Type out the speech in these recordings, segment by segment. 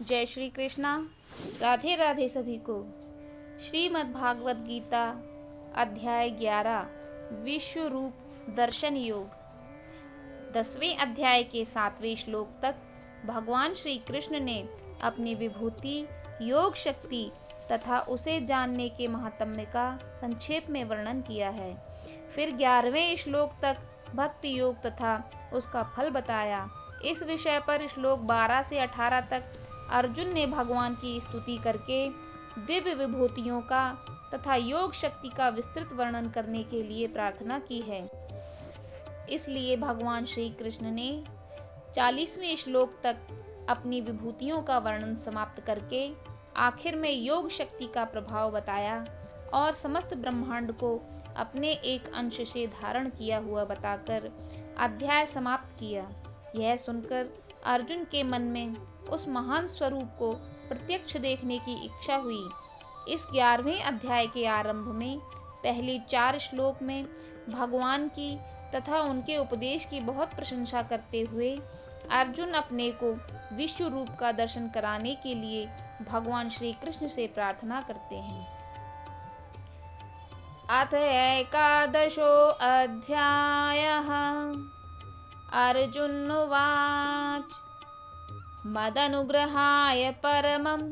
जय श्री कृष्णा। राधे राधे सभी को। श्रीमद् भागवत गीता अध्याय 11 विश्व रूप दर्शन योग। 10वें अध्याय के 7वें श्लोक तक भगवान श्री कृष्ण ने अपनी विभूति, योग शक्ति तथा उसे जानने के महात्म्य का संक्षेप में वर्णन किया है। फिर 11वें श्लोक तक भक्ति योग तथा उसका फल बताया। इस विषय पर श्लोक 12 से 18 तक अर्जुन ने भगवान की स्तुति करके दिव्य विभूतियों का तथा योग शक्ति का विस्तृत वर्णन करने के लिए प्रार्थना की है। इसलिए भगवान श्री कृष्ण ने 40वें श्लोक तक अपनी विभूतियों का वर्णन समाप्त करके आखिर में योग शक्ति का प्रभाव बताया और समस्त ब्रह्मांड को अपने एक अंश से धारण किया हुआ बताकर अध्याय समाप्त किया। यह सुनकर अर्जुन के मन में उस महान स्वरूप को प्रत्यक्ष देखने की इच्छा हुई। इस 11वें अध्याय के आरंभ में पहले 4 श्लोक में भगवान की तथा उनके उपदेश की बहुत प्रशंसा करते हुए अर्जुन अपने को विश्व रूप का दर्शन कराने के लिए भगवान श्री कृष्ण से प्रार्थना करते हैं। अथ एकादशो अध्यायः। अर्जुन उवाच मदनुग्रहाय परमं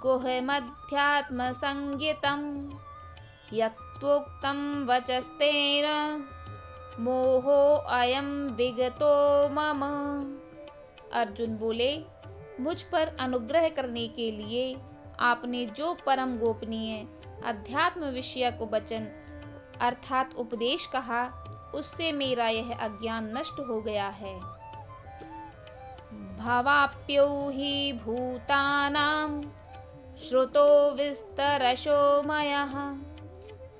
गुह्यमध्यात्मसंज्ञितं यत्वोक्तं वचस्तेन मोहो अयं विगतो मम। अर्जुन बोले, मुझ पर अनुग्रह करने के लिए आपने जो परम गोपनीय अध्यात्म विषयक वचन अर्थात उपदेश कहा, उससे मेरा यह अज्ञान नष्ट हो गया है। भवाप्यो हि भूतानां श्रुतो विस्तरशो मयः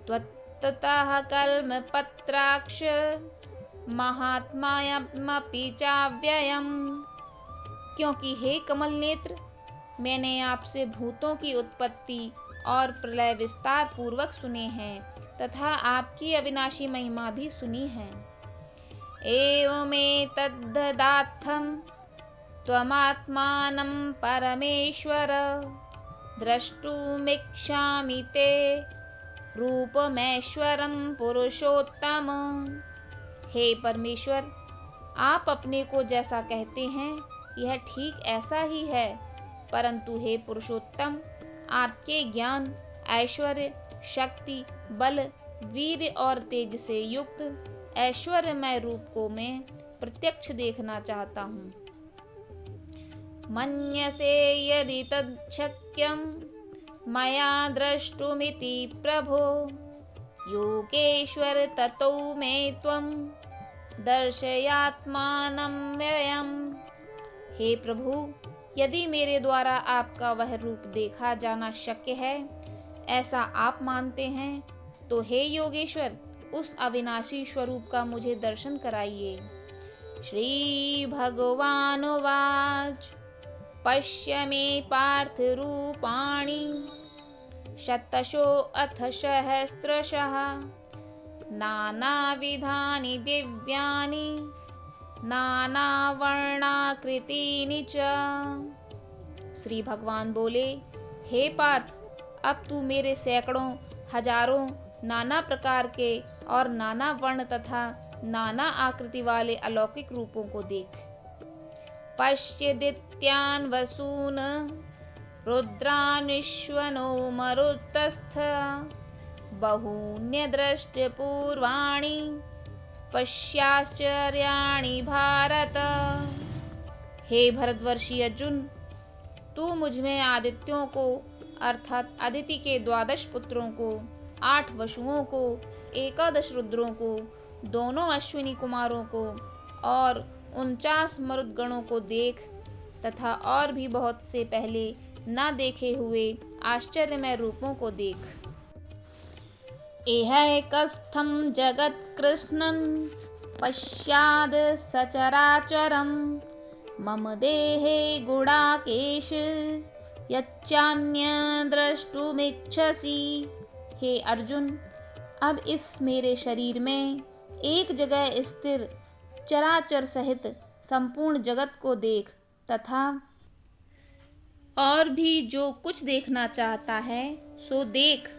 त्वत्ततः कल्मपत्राक्ष महात्म्यमपि चाव्ययम्। क्योंकि हे कमल नेत्र, मैंने आपसे भूतों की उत्पत्ति और प्रलय विस्तार पूर्वक सुने हैं तथा आपकी अविनाशी महिमा भी सुनी है। एवमेतद्ददात्थं त्वमात्मानं परमेश्वर द्रष्टुमिच्छामि ते रूपमैश्वरं पुरुषोत्तम। हे परमेश्वर, आप अपने को जैसा कहते हैं यह ठीक ऐसा ही है, परंतु हे पुरुषोत्तम, आपके ज्ञान, ऐश्वर्य, शक्ति, बल, वीर्य और तेज से युक्त ऐश्वर्यमय रूप को मैं प्रत्यक्ष देखना चाहता हूँ। मन्यसे यदि तच्छक्यं मया द्रष्टुमिति प्रभो योगेश्वर ततो मे त्वं दर्शयात्मानं व्ययम्। हे प्रभु, यदि मेरे द्वारा आपका वह रूप देखा जाना शक्य है, ऐसा आप मानते हैं, तो हे योगेश्वर, उस अविनाशी स्वरूप का मुझे दर्शन कराइए। श्री भगवानुवाच पश्य मे पार्थ रूपाणि शतशो अथ सहस्रशः नानाविधानि दिव्यानि नानावर्णाकृतीनि च। श्री भगवान बोले, हे पार्थ, अब तू मेरे सैकड़ों हजारों नाना प्रकार के और नाना वर्ण तथा नाना आकृति वाले अलौकिक रूपों को देख। पश्यदित्यान् वसून् रुद्रानिश्वनो मरुतस्थ बहून्यदृष्टपूर्वाणि पश्याश्चर्याणि भारत। हे भरतवर्षी अर्जुन, तू मुझ में आदित्यों को अर्थात अदिति के 12 पुत्रों को, 8 वसुओं को, 11 रुद्रों को, दोनों अश्विनी कुमारों को और 49 मरुदगणों को देख तथा और भी बहुत से पहले न देखे हुए आश्चर्यमय रूपों को देख। एहैकस्थं जगत्कृत्स्नं पश्याद सचराचरं मम देहे गुडाकेश यच्चान्यद्रष्टुमिच्छसि। हे अर्जुन, अब इस मेरे शरीर में एक जगह स्थिर चराचर सहित संपूर्ण जगत को देख तथा और भी जो कुछ देखना चाहता है सो देख।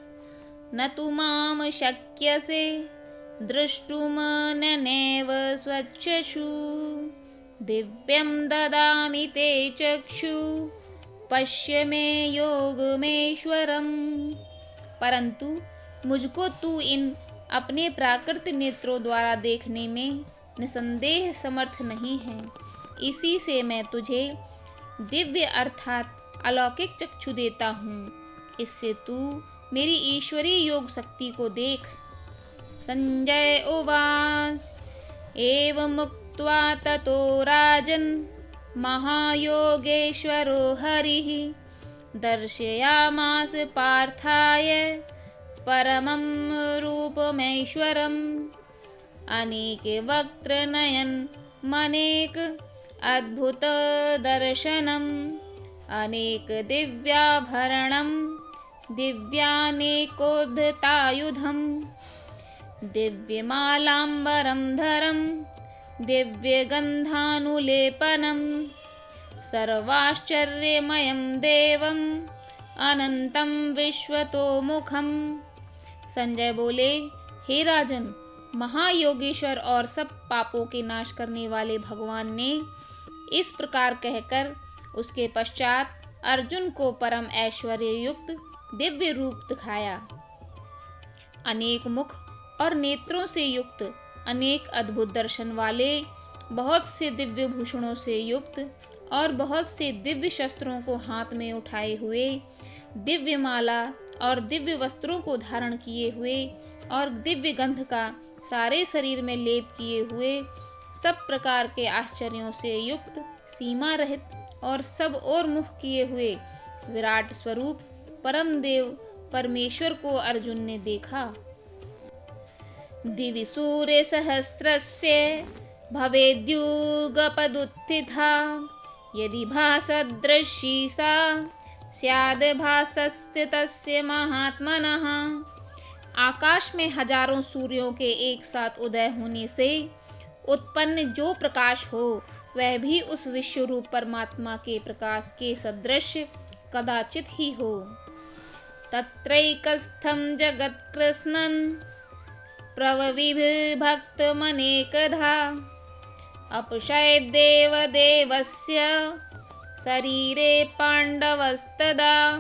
न तु माम शक्यसे द्रष्टुमननेव स्वचक्षु दिव्यं ददामि ते चक्षु पश्य मे योगमेश्वरम। परंतु मुझको तू इन अपने प्राकृत नेत्रों द्वारा देखने में निसंदेह समर्थ नहीं है। इसी से मैं तुझे दिव्य अर्थात अलौकिक चक्षु देता हूँ। इससे तू मेरी ईश्वरीय योग शक्ति को देख। संजय उवाच एवं मुक्त्वा ततो राजन् महायोगेश्वरो हरिः दर्शयामास पार्थाय परमं रूपमैश्वरम्। अनेके वक्त्रनयन मनेक अद्भुत दर्शनम् अनेक दिव्याभरणम् दिव्यानेकोद्धतायुधम् दिव्यमालाम्बरं धरम् दिव्यगन्धानुलेपनम् सर्वाश्चर्यमयं देवम् अनंतं विश्वतोमुखम्। संजय बोले, हे राजन, महायोगेश्वर और सब पापों के नाश करने वाले भगवान ने इस प्रकार कहकर उसके पश्चात अर्जुन को परम ऐश्वर्य युक्त दिव्य रूप दिखाया। अनेक मुख और नेत्रों से युक्त, अनेक अद्भुत दर्शन वाले, बहुत से दिव्य भूषणों से युक्त और बहुत से दिव्य शस्त्रों को हाथ में उठाए हुए, दिव्य माला और दिव्य वस्त्रों को धारण किए हुए और दिव्य गंध का सारे शरीर में लेप किए हुए, सब प्रकार के आश्चर्यों से युक्त, सीमा रहित और सब ओर मुख किए हुए विराट स्वरूप परम देव परमेश्वर को अर्जुन ने देखा। दिवि सूर्य सहस्रस्य भवेद्युगपदुत्थिता यदि भासदृशी सा स्याद् भासस्य तस्य महात्मनः। आकाश में हजारों सूर्यों के एक साथ उदय होने से उत्पन्न जो प्रकाश हो वह भी उस विश्व रूप परमात्मा के प्रकाश के सदृश कदाचित ही हो। तत्रैकस्थं जगत्कृत्स्नं प्रविभक्तमनेकधा अपश्यद्देव देवस्य शरीरे पांडवस्तदा।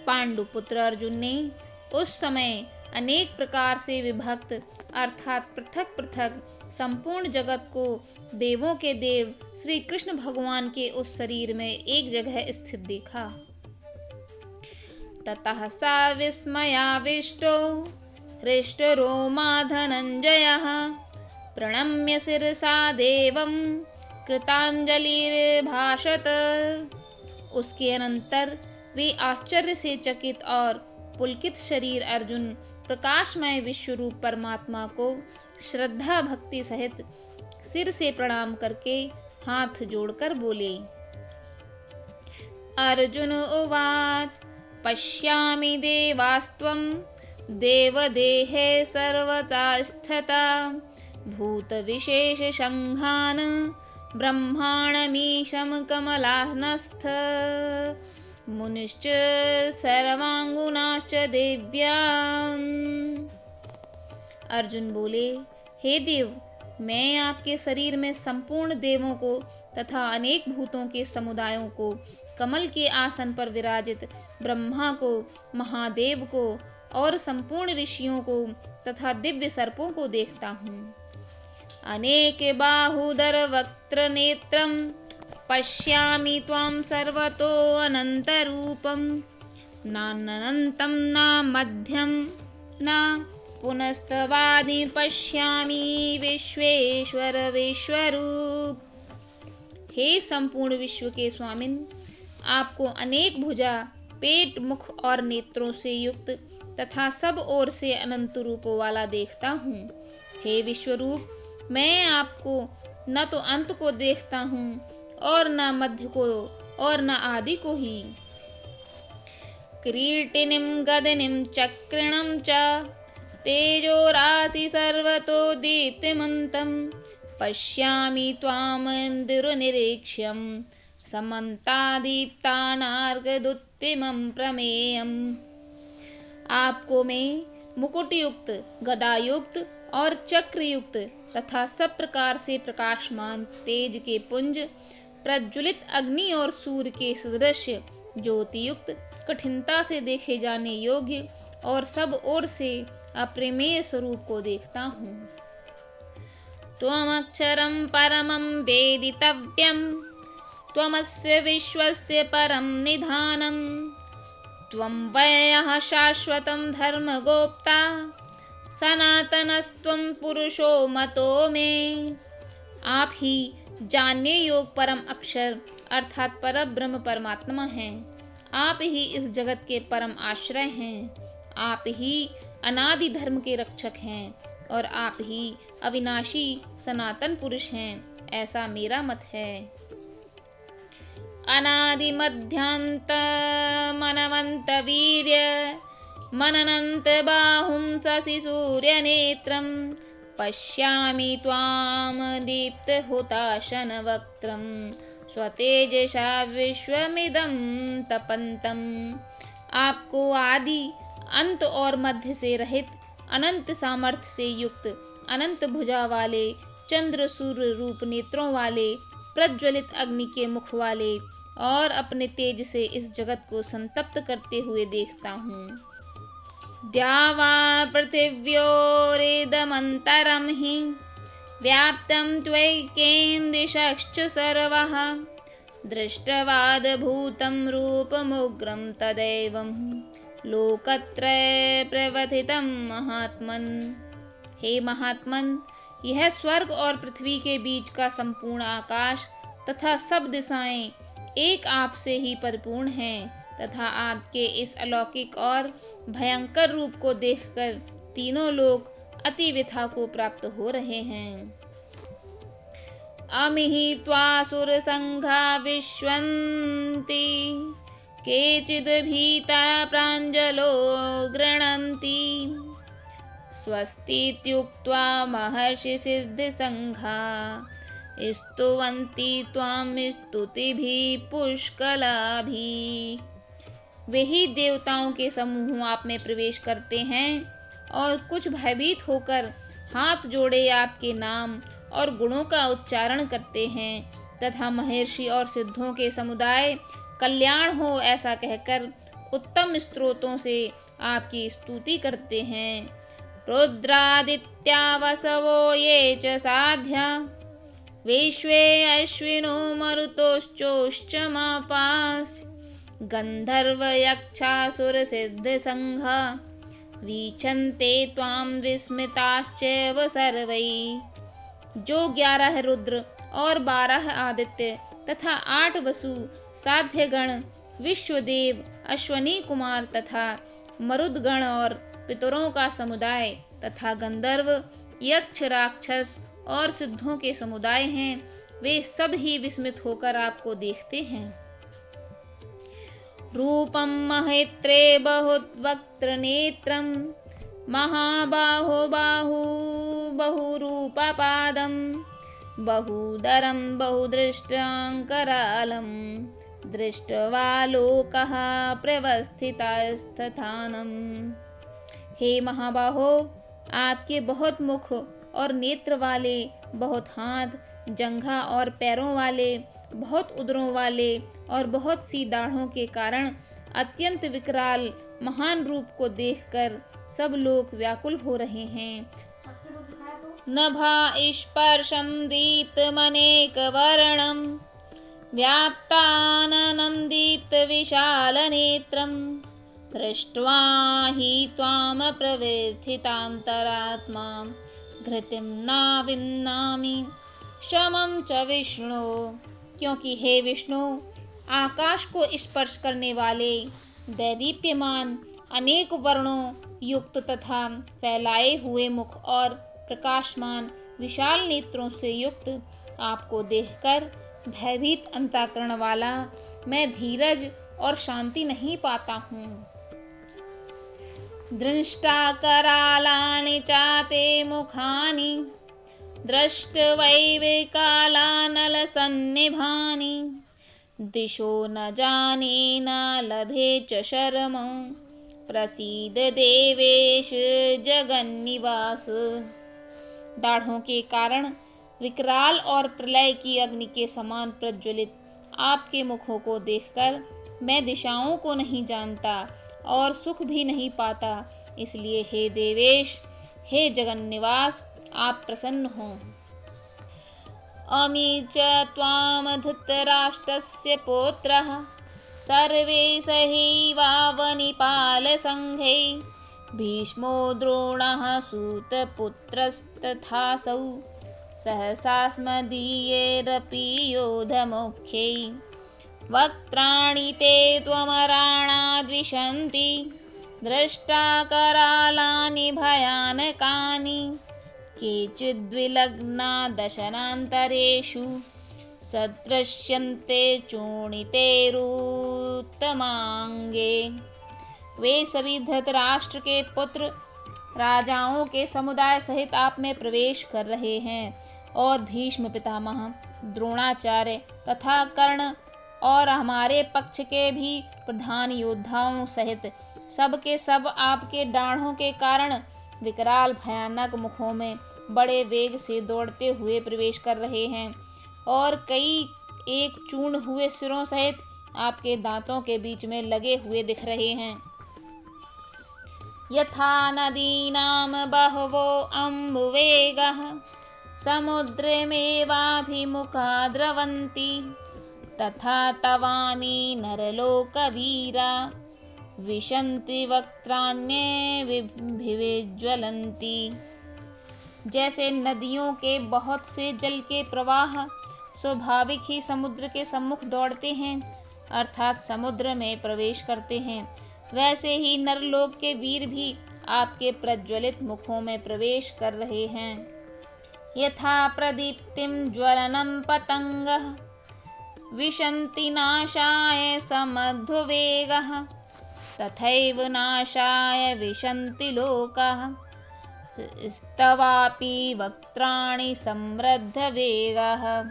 पांडुपुत्र अर्जुन ने उस समय अनेक प्रकार से विभक्त अर्थात पृथक पृथक संपूर्ण जगत को देवों के देव श्री कृष्ण भगवान के उस शरीर में एक जगह स्थित देखा। ततः सा विस्मयाविष्टो हृष्टरोमा धनंजयः प्रणम्य शिरसा देवं कृतांजलिर्भाषत। उसके अनंतर वे आश्चर्य से चकित और पुलकित शरीर अर्जुन प्रकाशमय विश्वरूप परमात्मा को श्रद्धा भक्ति सहित सिर से प्रणाम करके हाथ जोड़कर बोले। अर्जुन उवाच पश्यामि देवास्त्वं देवदेहे सर्वथा स्थिता भूत विशेष संघान ब्रह्माणमीशं कमलानस्थ मुनिश्च सर्वांगुनाश्च दिव्यान्। अर्जुन बोले, हे देव, मैं आपके शरीर में संपूर्ण देवों को तथा अनेक भूतों के समुदायों को, कमल के आसन पर विराजित ब्रह्मा को, महादेव को और संपूर्ण ऋषियों को तथा दिव्य सर्पों को देखता हूँ। अनेक बाहुदर वक्त्र नेत्रम पश्यामि त्वां सर्वतो अनंत रूपम नानंतं न मध्यम न पुनस्तवादि पश्यामि विश्वेश्वर विश्वरूप। हे संपूर्ण विश्व के स्वामिन, आपको अनेक भुजा, पेट, मुख और नेत्रों से युक्त तथा सब ओर से अनंत रूपों वाला देखता हूँ। हे विश्वरूप, मैं आपको न तो अंत को देखता हूँ और न मध्य को और न आदि को ही। किरीटिनीं गदिनीं चक्रिणं च तेजोराशि सर्वतो दीप्तिमन्तं पश्यामि त्वां दुर्निरीक्ष्यं समन्तादीप्तानार्कदुत्तिमं प्रमेयम्। आपको मैं मुकुटयुक्त, गदायुक्त और चक्रयुक्त तथा सब प्रकार से प्रकाशमान तेज के पुंज, प्रज्वलित अग्नि और सूर्य के सदृश ज्योतियुक्त, कठिनता से देखे जाने योग्य और सब ओर से अप्रमेय स्वरूप को देखता हूँ। त्वमक्षरं परमं वेदितव्यं, त्वमस्य विश्वस्य परं निधानम्, त्वं वयः शाश्वतं धर्मगोप्ता, सनातनस्त्वं पुरुषो मतो मे। आप ही जानने योग परम अक्षर अर्थात पर ब्रह्म परमात्मा हैं। आप ही इस जगत के परम आश्रय हैं। आप ही अनादि धर्म के रक्षक हैं और आप ही अविनाशी सनातन पुरुष हैं, ऐसा मेरा मत है। अनादि मध्यांत मनवंत वीर्य मननंत बाहुं शशि सूर्य नेत्रं, पश्यामि त्वां दीप्त हुताशन वक्त्रं, स्वतेजसा विश्वमिदं तपन्तम्। आपको आदि अंत और मध्य से रहित, अनंत सामर्थ्य से युक्त, अनंत भुजा वाले, चंद्र सूर्य रूप नेत्रों वाले, प्रज्वलित अग्नि के मुख वाले और अपने तेज से इस जगत को संतप्त करते हुए देखता हूँ। द्यावा पृथिव्योरिदमन्तरं हि व्याप्तं त्वैकेन दिशश्च सर्वः, दृष्टवादभूतं रूपमुग्रं तदैवं, लोकत्रय प्रवथितं महात्मन्। हे महात्मन, यह स्वर्ग और पृथ्वी के बीच का संपूर्ण आकाश तथा सब दिशाएं एक आप से ही परिपूर्ण हैं तथा आपके इस अलौकिक और भयंकर रूप को देखकर तीनों लोग अति व्यथा को प्राप्त हो रहे हैं। अमिहि त्वासुर संघा विश्वन्ति, केचिद् भीता प्राञ्जलो गृह्णन्ति, स्वस्तीत्युक्त्वा महर्षि सिद्ध संघा, स्तुवन्ति त्वां स्तुतिभिः पुष्कलाभिः। वे ही देवताओं के समूह आप में प्रवेश करते हैं और कुछ भयभीत होकर हाथ जोड़े आपके नाम और गुणों का उच्चारण करते हैं तथा महर्षि और सिद्धों के समुदाय कल्याण हो ऐसा कहकर उत्तम स्तोत्रों से आपकी स्तुति करते हैं। रुद्रादित्या वसवो ये च साध्या, विश्वे अश्विनो मरुतोश्चोश्चमापास्, गंधर्व यक्षासुर सिद्ध संघा, वीक्षन्ते त्वां विस्मिताश्चैव सर्वैः। जो 11 रुद्र और 12 आदित्य तथा 8 वसु साध्यगण, विश्वदेव, अश्वनी कुमार तथा मरुदगण और पितरों का समुदाय तथा गंधर्व, यक्ष, राक्षस और सिद्धों के समुदाय हैं, वे सब ही विस्मित होकर आपको देखते हैं। रूपं महेत्रे बहुवक्त्र नेत्रं, महाबाहो बाहु बहुरूपपादं, बहुदरं बहुदृष्टांकरालं, दृष्ट्वा लोकः प्रवस्थितस्तथानम्। हे महाबाहो, आपके बहुत मुख और नेत्र वाले, बहुत हाथ, जंघा और पैरों वाले, बहुत उदरों वाले और बहुत सी दाढ़ों के कारण अत्यंत विकराल महान रूप को देखकर सब लोग व्याकुल हो रहे हैं। नभा स्पर्शं दीप्तमनेकवर्णं, व्याप्ताननं दीप्तविशालनेत्रं, दृष्ट्वा हि त्वां प्रव्यथितान्तरात्मा, घृतिं न विन्नामि शमं च विष्णु। क्योंकि हे विष्णु, आकाश को स्पर्श करने वाले, दैदीप्यमान, अनेक वर्णों युक्त तथा फैलाए हुए मुख और प्रकाशमान विशाल नेत्रों से युक्त आपको देखकर भयभीत अंतःकरण वाला मैं धीरज और शांति नहीं पाता हूँ। दृष्टा करालानि चाते मुखानि, दृष्टवैविकालानलसन्निभानि, दिशो न जाने न लभे च शर्म, प्रसीद देवेश जगन्निवास। दाढ़ों के कारण विकराल और प्रलय की अग्नि के समान प्रज्वलित आपके मुखों को देखकर मैं दिशाओं को नहीं जानता और सुख भी नहीं पाता। इसलिए हे देवेश, हे जगन्निवास, आप प्रसन्न हों। अमी च त्वां धृतराष्ट्रस्य पौत्रः सर्वे सहैवावनिपालसङ्घे, भीष्मो द्रोणः सूतपुत्रस्तथासौ सहसास्मदीयैरपि योधमुख्यै। वक्त्राणि ते त्वमराणाद्विशन्ति, दृष्टा करालानि भयानकानि, केचिद्विलग्ना दशनान्तरेषु सदृश्यन्ते चूर्णितैरुत्तमाङ्गे। वे सभी धृतराष्ट्र के पुत्र राजाओं के समुदाय सहित आप में प्रवेश कर रहे हैं और भीष्म पितामह, द्रोणाचार्य तथा कर्ण और हमारे पक्ष के भी प्रधान योद्धाओं सहित सब के सब आपके डाढ़ों के कारण विकराल भयानक मुखों में बड़े वेग से दौड़ते हुए प्रवेश कर रहे हैं और कई एक चूर्ण हुए सिरों सहित आपके दांतों के बीच में लगे हुए दिख रहे हैं। यथा नदीनां बहवो अम्बुवेगः समुद्रमेवाभिमुखा द्रवन्ति, तथा तवामि नरलोकवीरा विशन्ति वक्त्राण्यभिज्वलन्ति। जैसे नदियों के बहुत से जल के प्रवाह स्वाभाविक ही समुद्र के सम्मुख दौड़ते हैं अर्थात समुद्र में प्रवेश करते हैं, वैसे ही नरलोक के वीर भी आपके प्रज्वलित मुखों में प्रवेश कर रहे हैं। यथा प्रदीप्तिं ज्वलनं पतंगः विशन्ति नाशाय समध्ववेगः, तथैव नाशाय विशन्ति लोकाः स्तवापि वक्त्राणि समृद्धवेगाः।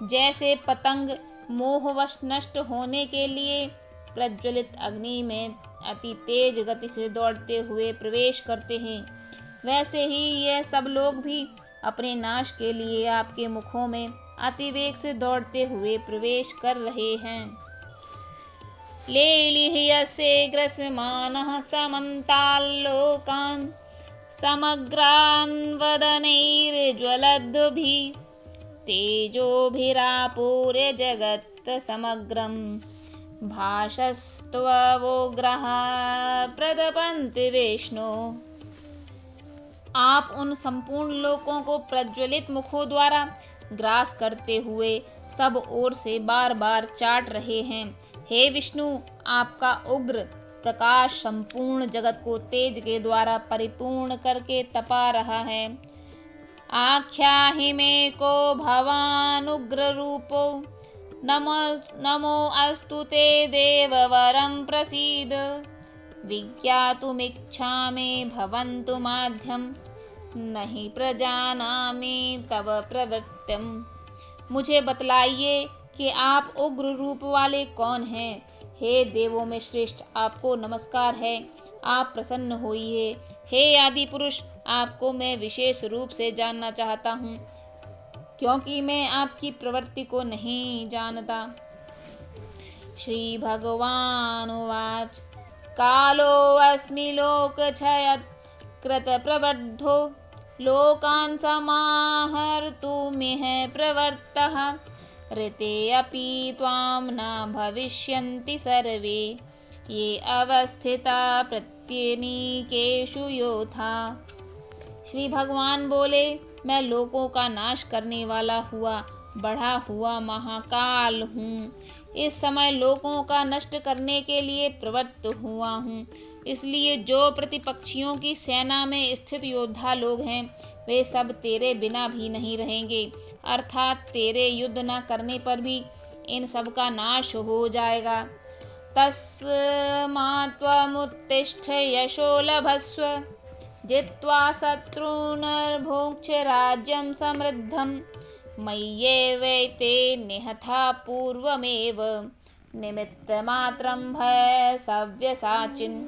जैसे पतंग मोहवश नष्ट होने के लिए प्रज्वलित अग्नि में अति तेज गति से दौड़ते हुए प्रवेश करते हैं, वैसे ही यह सब लोग भी अपने नाश के लिए आपके मुखों में अतिवेग से दौड़ते हुए प्रवेश कर रहे हैं। लेलिह्यसे ग्रसमानः समन्ताल्लोकान् समग्रान् वदनैर्ज्वलद्भिः, तेजोभिरापूर्य जगत् समग्रं भाषस्त्ववोग्रः प्रतपन्ति विष्णु। आप उन संपूर्ण लोकों को प्रज्वलित मुखों द्वारा ग्रास करते हुए सब ओर से बार बार चाट रहे हैं। हे विष्णु, आपका उग्र प्रकाश संपूर्ण जगत को तेज के द्वारा परिपूर्ण करके तपा रहा है। आख्याहि मे को भवानुग्र रूपो, नमो अस्तु ते देववरं प्रसीद। विज्ञातुमिच्छामि भवन्तु माध्यं, नहि प्रजानामि तव प्रवृत्तिम्। मुझे बतलाइए कि आप उग्र रूप वाले कौन हैं। हे देवों में श्रेष्ठ, आपको नमस्कार है, आप प्रसन्न होइए। हे आदि पुरुष, आपको मैं विशेष रूप से जानना चाहता हूँ, क्योंकि मैं आपकी प्रवृत्ति को नहीं जानता। श्री भगवान उवाच कालोऽस्मि लोकक्षयत् कृत प्रवर्धो, लोकान् समाहर्तुमिह प्रवृत्तः। ऋते अपि त्वां न भविष्यन्ति सर्वे, ये अवस्थिता प्रत्यनीकेषु योथा। श्री भगवान बोले, मैं लोकों का नाश करने वाला हुआ बढ़ा हुआ महाकाल हूँ। इस समय लोकों का नष्ट करने के लिए प्रवृत्त हुआ हूँ। इसलिए जो प्रतिपक्षियों की सेना में स्थित योद्धा लोग हैं, वे सब तेरे बिना भी नहीं रहेंगे, अर्थात तेरे युद्ध न करने पर भी इन सब का नाश हो जाएगा। तस्मात् त्वमुत्तिष्ठ यशो लभस्व, जित्वा शत्रून् भुङ्क्ष राज्यं समृद्धं, मय्येवैते निहता पूर्वमेव निमित्तमात्रं भय सव्यसाचिन्।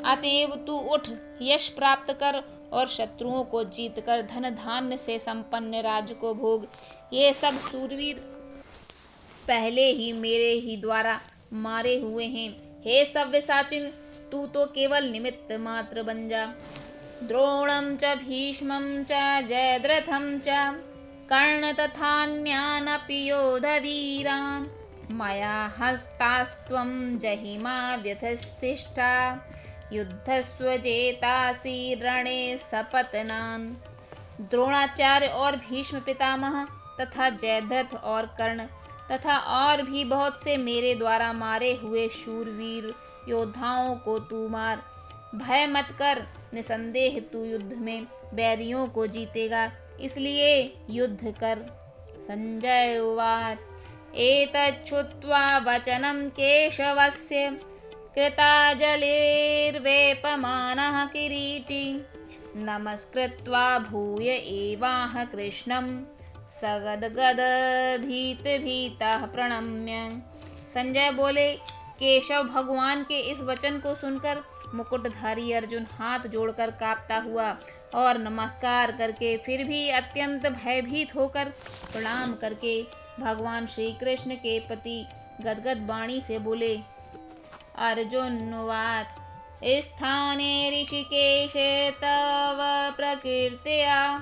अतएव तू उठ, यश प्राप्त कर और शत्रुओं को जीत कर धन धान्य से संपन्न राज्य को भोग। ये सब शूरवीर पहले ही मेरे ही द्वारा मारे हुए हैं। हे सव्यसाचिन, तू तो केवल निमित्त मात्र बन जा। द्रोणं च भीष्मं च जयद्रथं च कर्ण तथान्यानपि योधवीरान् मया हस्तास्त्वं जहिमा व्यथस्तिष्ठा युद्धस्व जेतासि रणे सपत्नान्। द्रोणाचार्य और भीष्म पितामह तथा जयद्रथ और कर्ण तथा और भी बहुत से मेरे द्वारा मारे हुए शूरवीर योद्धाओं को तू मार। भय मत कर, निसंदेह तू युद्ध में बैरियों को जीतेगा, इसलिए युद्ध कर। संजय उवाच एतच्छ्रुत्वा वचनं केशवस्य कृताजलेर्वेपमानः किरीटी नमस्कृत्वा भूय एवाह कृष्णं सगद्गदभीतभीतः प्रणम्य। संजय बोले, केशव भगवान के इस वचन को सुनकर मुकुटधारी अर्जुन हाथ जोड़कर कांपता हुआ और नमस्कार करके फिर भी अत्यंत भयभीत होकर प्रणाम करके भगवान श्री कृष्ण के प्रति गदगद वाणी से बोले। अर्जुनोवाच स्थाने ऋषिकेश तव प्रकीर्त्या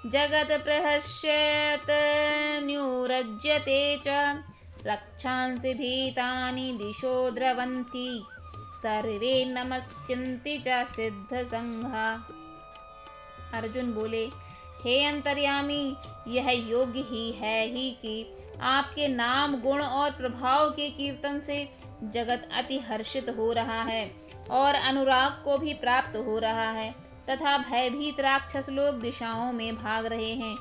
जगत् प्रहस्यत् न्यूरज्यते च रक्षांसि भीतानि दिशो द्रवन्ति सर्वे नमस्यन्ति च सिद्धसंघा। अर्जुन बोले, हे अंतर्यामी, यह योग्य ही है ही कि आपके नाम गुण और प्रभाव के कीर्तन से जगत अति हर्षित हो रहा है और अनुराग को भी प्राप्त हो रहा है तथा भयभीत राक्षस लोग दिशाओं में भाग रहे हैं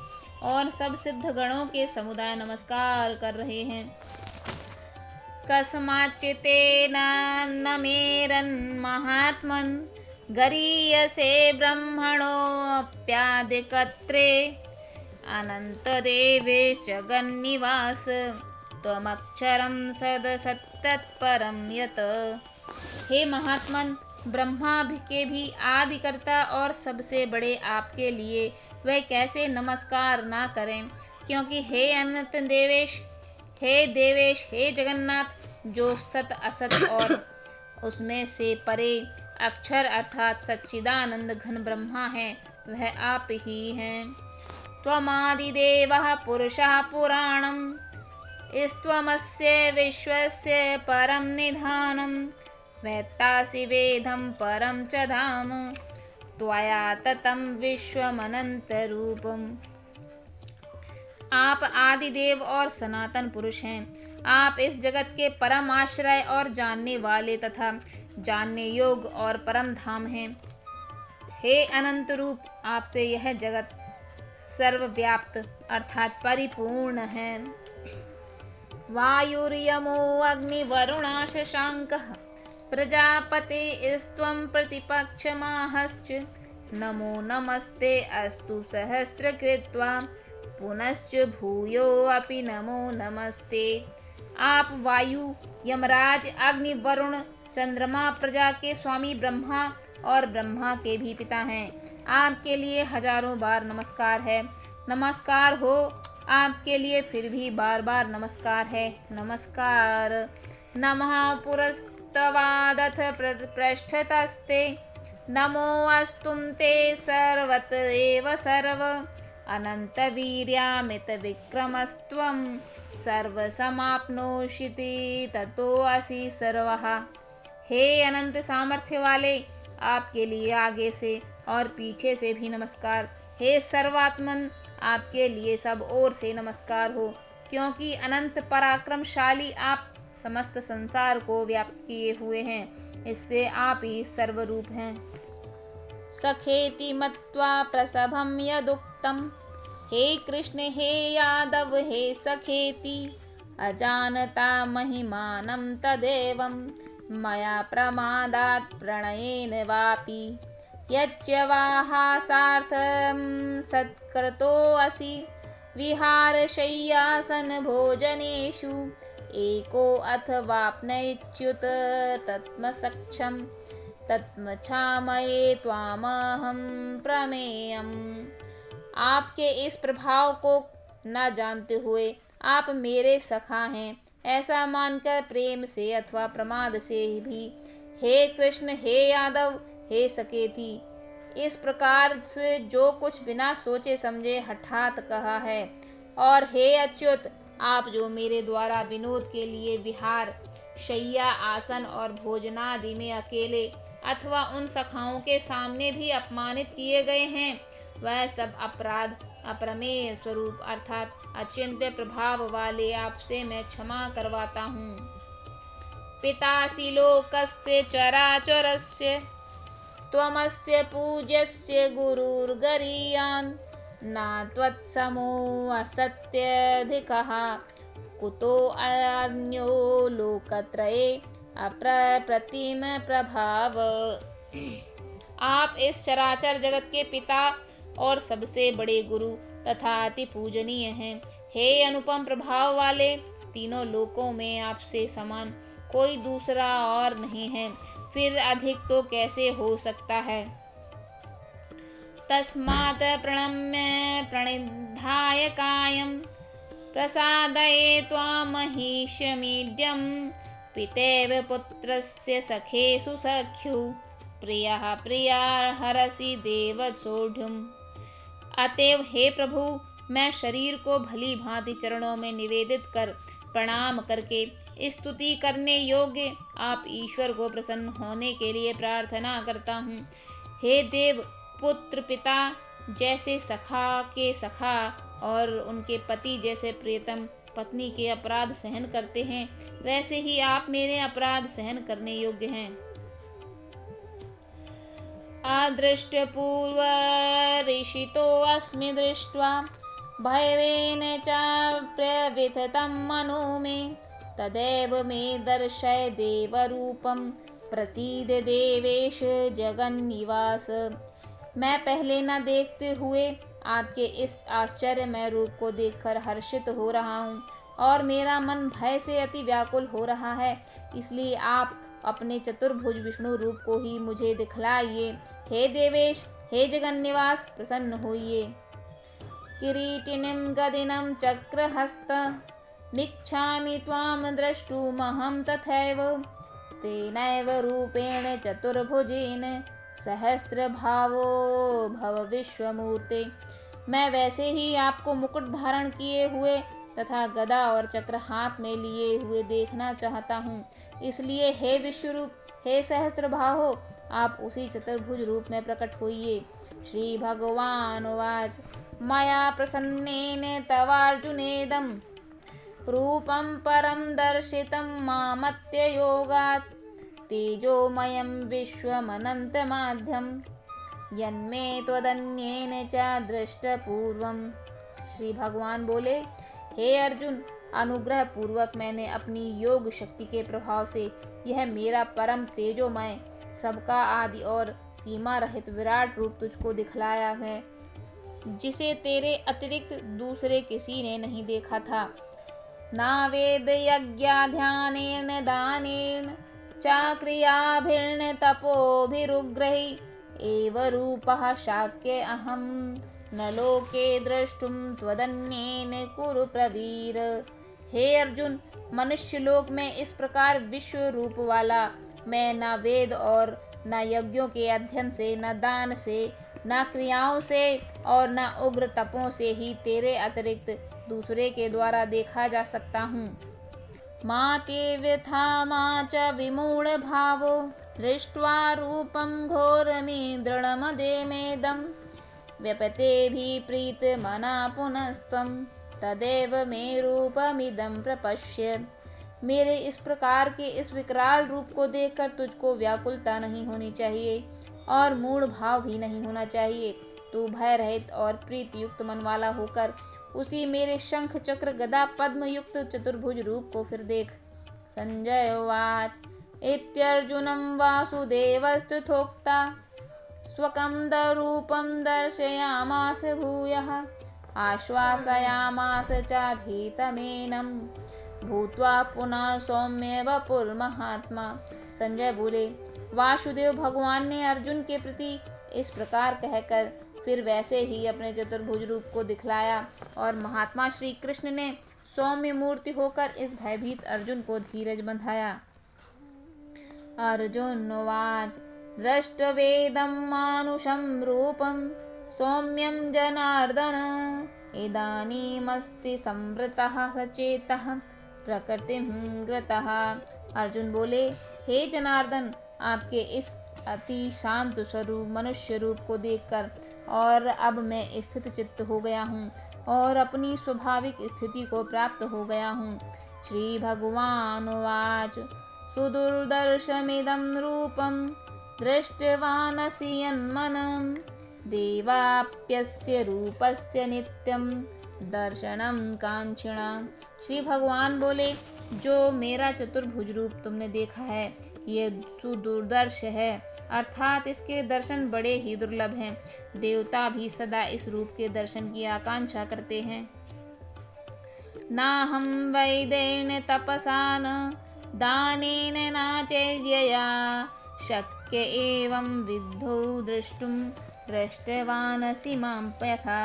और सब सिद्ध गणों के समुदाय नमस्कार कर रहे हैं। कस्माच्चितेन न मेरन् महात्मन् गरीयसे ब्रह्मणोऽप्यादिकत्रे अनन्तदेवेश गन्निवास त्वमक्षरं सदसत्तत्परं यत्। हे महात्मन, ब्रह्मा के भी आदिकर्ता और सबसे बड़े आपके लिए वे कैसे नमस्कार ना करें, क्योंकि हे अनंत देवेश, हे जगन्नाथ, जो सत असत और उसमें से परे अक्षर अर्थात सच्चिदानंद घन ब्रह्मा है, वह आप ही हैं। त्वमादिदेवः पुरुषः पुराणं स्त्वमस्य विश्वस्य परं निधानं वेत्तासि वेदं परं च धाम त्वया ततं विश्वमनन्तरूपम्। आप आदिदेव और सनातन पुरुष हैं। आप इस जगत के परम आश्रय और जानने वाले तथा जानने योग्य और परम धाम हैं। हे अनंत रूप, आपसे यह जगत सर्वव्याप्त अर्थात परिपूर्ण है। वायुर्यमो अग्निवरुणा शशांकः प्रजापतिस्त्वं प्रतिपक्षमाहश्च नमो नमस्ते अस्तु सहस्रकृत्वा पुनश्च भूयोऽपि नमो नमस्ते। आप वायु, यमराज, अग्नि, वरुण, चंद्रमा, प्रजा के स्वामी ब्रह्मा और ब्रह्मा के भी पिता हैं। आपके लिए हजारों बार नमस्कार है। नमस्कार हो, आपके लिए फिर भी बार बार नमस्कार है। नमस्कार। नमः पुरस्तवादथ पृष्ठतस्ते नमो अस्तुं ते सर्वत एव सर्व अनंत वीर्यामित विक्रमस्त्वं सर्वसमाप्नोषिति ततो असि सर्वः। हे अनंत सामर्थ्य वाले, आपके लिए आगे से और पीछे से भी नमस्कार। हे सर्वात्मन, आपके लिए सब ओर से नमस्कार हो, क्योंकि अनंत पराक्रमशाली आप समस्त संसार को व्याप्त किए हुए हैं। इससे आप ही सर्वरूप हैं। सखेति मत्वा प्रसभं यदुक्तं हे कृष्ण हे यादव हे सखेति अजानता महिमानं तदेवं मया प्रमादात् प्रणयेन वापि यच्च वाहासार्थं सत्कृतोऽसि विहारशय्यासन भोजनेषु एको अथवाप्नैच्युत तत्मसक्षम तत्मच्छामये त्वामहं प्रमेयम्। आपके इस प्रभाव को न जानते हुए आप मेरे सखा हैं, ऐसा मानकर प्रेम से अथवा प्रमाद से भी हे कृष्ण, हे यादव, हे सकेती, इस प्रकार से जो कुछ बिना सोचे समझे हठात कहा है। और हे अच्युत, आप जो मेरे द्वारा विनोद के लिए विहार, शय्या, आसन और भोजनादि में अकेले अथवा उन सखाओं के सामने भी अपमानित किए गए हैं, वह सब अपराध अप्रमेय स्वरूप अर्थात अचिंत्य प्रभाव वाले आपसे मैं क्षमा करवाता हूँ। पितासि लोकस्य चराचरस्य त्वमस्य पूज्यस्य गुरुर्गरीयान् न त्वत्समो असत्यधिकः कुतो अन्यो लोकत्रये अप्रतिम प्रभाव। आप इस चराचर जगत के पिता और सबसे बड़े गुरु तथा अति पूजनीय हैं। हे अनुपम प्रभाव वाले, तीनों लोकों में आपसे समान कोई दूसरा और नहीं है, फिर अधिक तो कैसे हो सकता है। तस्मात् प्रणम्य प्रणिधाय कायं प्रसादये त्वामहीशमीड्यं पितेव पुत्रस्य सखेषु सख्यु प्रियः प्रियार्हसि देव सोढुम्। अतएव हे प्रभु, मैं शरीर को भली भांति चरणों में निवेदित कर प्रणाम करके स्तुति करने योग्य आप ईश्वर को प्रसन्न होने के लिए प्रार्थना करता हूँ। हे देव, पुत्र पिता जैसे सखा के सखा और उनके पति जैसे प्रियतम पत्नी के अपराध सहन करते हैं, वैसे ही आप मेरे अपराध सहन करने योग्य हैं। अदृष्टपूर्व ऋषितो अस्मि दृष्ट्वा भयेन च प्रव्यथितं मनो मे तदेव मे दर्शय देवरूपं प्रसीद देवेश जगन्निवास। मैं पहले न देखते हुए आपके इस आश्चर्यमय रूप को देखकर हर्षित हो रहा हूँ और मेरा मन भय से अति व्याकुल हो रहा है, इसलिए आप अपने चतुर्भुज विष्णु रूप को ही मुझे दिखलाइए। हे देवेश, हे जगन्निवास, प्रसन्न होइए। किरीटिनं गदिनं चक्रहस्त मिच्छामि त्वां द्रष्टुमहं तथैव तेनैव रूपेण चतुर्भुजेन सहस्रभावो भव विश्वमूर्ते। मैं वैसे ही आपको मुकुट धारण किए हुए तथा गदा और चक्र हाथ में लिए हुए देखना चाहता हूँ, इसलिए हे विश्वरूप, हे सहस्त्रबाहो, आप उसी चतुर्भुज रूप में प्रकट होइए। श्री भगवान उवाच मया प्रसन्नेन तवार्जुनेदं रूपं परं दर्शितं मामत्ययोगात् तेजोमयं विश्वमनन्तमाध्यं यन्मे त्वदन्येन च दृष्टपूर्वम्। श्री भगवान बोले, हे अर्जुन, अनुग्रह पूर्वक मैंने अपनी योग शक्ति के प्रभाव से यह मेरा परम तेजोमय सबका आदि और सीमा रहित विराट रूप तुझको दिखलाया है, जिसे तेरे अतिरिक्त दूसरे किसी ने नहीं देखा था। ना वेद यज्ञाध्यानेन दानेन च क्रियाभिर्न तपोभिरुग्रहि एव रूपः शाक्य अहं न लोके द्रष्टुम त्वदन्येन कुरु प्रवीर। हे अर्जुन, मनुष्य लोक में इस प्रकार विश्व रूप वाला मैं न वेद और न यज्ञों के अध्ययन से, न दान से, न क्रियाओं से और न उग्र तपों से ही तेरे अतिरिक्त दूसरे के द्वारा देखा जा सकता हूँ। माते व्यथा मा च विमूढ़ भावो दृष्ट्वा रूपं घोरमि दृढ़मदेमेदं व्यपते भी प्रीत मना पुनस्त्वं तदेव मे रूपमिदं प्रपश्य। मेरे इस प्रकार के इस विकराल रूप को देखकर तुझको व्याकुलता नहीं होनी चाहिए और मूढ़ भाव भी नहीं होना चाहिए। तू भय रहित और प्रीति युक्त मन वाला होकर उसी मेरे शंख चक्र गदा पद्म युक्त चतुर्भुज रूप को फिर देख। संजय उवाच इत्यर्जुनं वासुदेवस्तथोक्ता स्वकं रूपं दर्शयामास भूयः आश्वासयामास चाभीतमेनं भूत्वा पुनः सौम्य वपुर्महात्मा। संजय बोले, वासुदेव भगवान ने अर्जुन के प्रति इस प्रकार कहकर फिर वैसे ही अपने चतुर्भुज रूप को दिखलाया और महात्मा श्री कृष्ण ने सौम्य मूर्ति होकर इस भयभीत अर्जुन को धीरज बंधाया। अर्जुन उवाच दृष्टवेदं मानुषं रूपं सौम्यं जनार्दन इदानीमस्ति संवृतः सचेतः प्रकृतिं गतः। अर्जुन बोले, हे जनार्दन, आपके इस अति शांत स्वरूप मनुष्य रूप को देखकर और अब मैं स्थित चित्त हो गया हूँ और अपनी स्वाभाविक स्थिति को प्राप्त हो गया हूँ। श्री भगवान उवाच सुदुर्दर्शमिदं रूपं दृष्टवानसि यन्मनं देवाप्यस्य रूपस्य नित्यं दर्शनं कांक्षिणा। श्री भगवान बोले, जो मेरा चतुर्भुज रूप तुमने देखा है ये सुदुर्दर्श है, अर्थात इसके दर्शन बड़े ही दुर्लभ हैं। देवता भी सदा इस रूप के दर्शन की आकांक्षा करते हैं। नाहं वैदेन तपसा न दानेन नाचैर्यया शक्य एवं विद्धौ द्रष्टुं दृष्टवानसि मां यथा।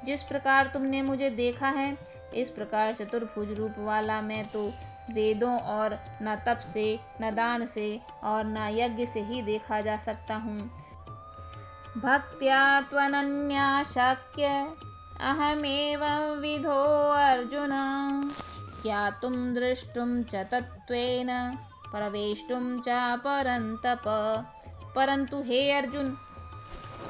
जिस प्रकार तुमने मुझे देखा है इस प्रकार चतुर्भुज रूप वाला मैं तो वेदों और न तप से न दान से और न यज्ञ से ही देखा जा सकता हूँ। भक्त्या त्वनन्या शक्य अहमेव विधो अर्जुन ज्ञातुं दृष्टुं च तत्त्वेन प्रवेष्टुं च परन्तप। परंतु हे अर्जुन,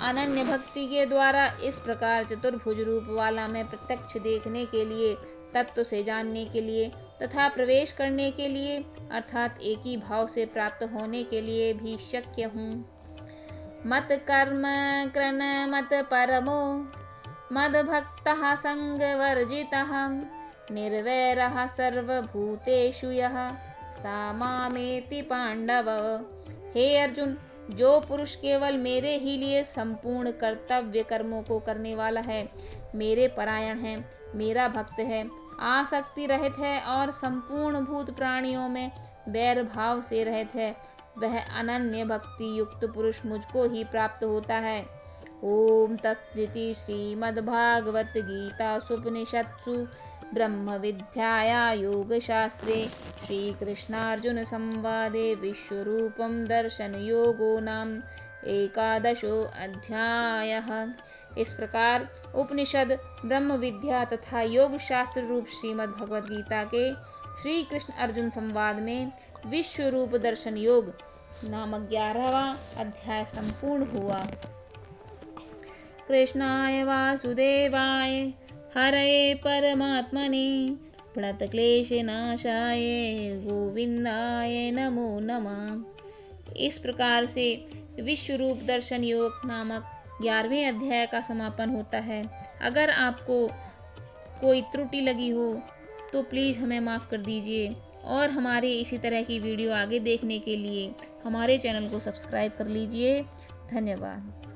अनन्य भक्ति के द्वारा इस प्रकार चतुर्भुज रूप वाला मैं प्रत्यक्ष देखने के लिए, तत्व से जानने के लिए तथा प्रवेश करने के लिए अर्थात एक ही भाव से प्राप्त होने के लिए भी शक्य हूँ। मत कर्म कृन मत परमो मद भक्तः संगवर्जितः निर्वैरः सर्वभूतेषु यः सा मामेति पांडव। हे अर्जुन, जो पुरुष केवल मेरे ही लिए संपूर्ण कर्तव्य कर्मों को करने वाला है, मेरे परायण है, मेरा भक्त है, आसक्ति रहित है और संपूर्ण भूत प्राणियों में वैर भाव से रहित है, वह अनन्य भक्ति युक्त पुरुष मुझको ही प्राप्त होता है। ओम तत्सदिति श्रीमद्भागवत गीता उपनिषत्सु ब्रह्म विद्याया योग शास्त्रे श्री कृष्णार्जुन संवादे विश्वरूपम दर्शन योगो नाम 11 अध्यायः। इस प्रकार उपनिषद, ब्रह्म विद्या तथा योग शास्त्र रूप श्रीमद् भगवद गीता के श्री कृष्ण अर्जुन संवाद में विश्व रूप दर्शन योग नामक 11वां अध्याय संपूर्ण हुआ। कृष्णाय वासुदेवाय हरये परमात्मने प्रणतक्लेशनाशाय गोविंदाय नमो नमः। इस प्रकार से विश्व रूप दर्शन योग नामक 11वें अध्याय का समापन होता है। अगर आपको कोई त्रुटि लगी हो तो प्लीज़ हमें माफ़ कर दीजिए और हमारे इसी तरह की वीडियो आगे देखने के लिए हमारे चैनल को सब्सक्राइब कर लीजिए। धन्यवाद।